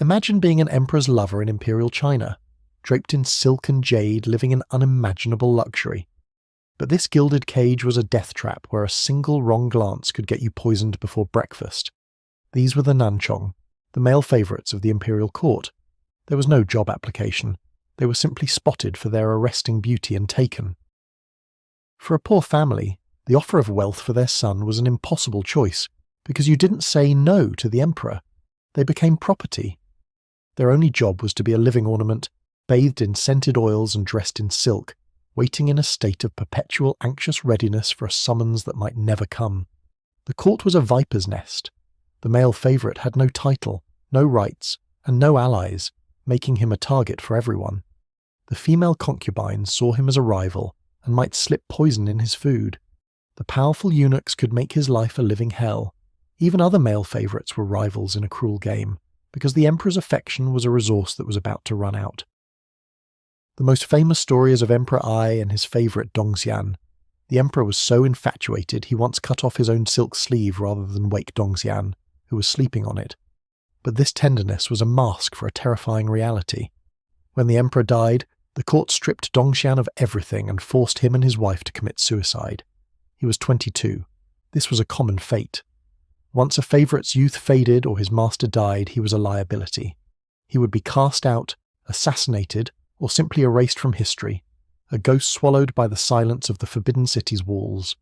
Imagine being an emperor's lover in Imperial China, draped in silk and jade, living in unimaginable luxury. But this gilded cage was a death trap where a single wrong glance could get you poisoned before breakfast. These were the Nanchong, the male favourites of the imperial court. There was no job application. They were simply spotted for their arresting beauty and taken. For a poor family, the offer of wealth for their son was an impossible choice, because you didn't say no to the emperor. They became property. Their only job was to be a living ornament, bathed in scented oils and dressed in silk, waiting in a state of perpetual anxious readiness for a summons that might never come. The court was a viper's nest. The male favourite had no title, no rights, and no allies, making him a target for everyone. The female concubines saw him as a rival and might slip poison in his food. The powerful eunuchs could make his life a living hell. Even other male favourites were rivals in a cruel game, because the emperor's affection was a resource that was about to run out. The most famous story is of Emperor Ai and his favourite Dongxian. The emperor was so infatuated he once cut off his own silk sleeve rather than wake Dongxian, who was sleeping on it. But this tenderness was a mask for a terrifying reality. When the emperor died, the court stripped Dongxian of everything and forced him and his wife to commit suicide. He was 22. This was a common fate. Once a favourite's youth faded or his master died, he was a liability. He would be cast out, assassinated, or simply erased from history, a ghost swallowed by the silence of the Forbidden City's walls.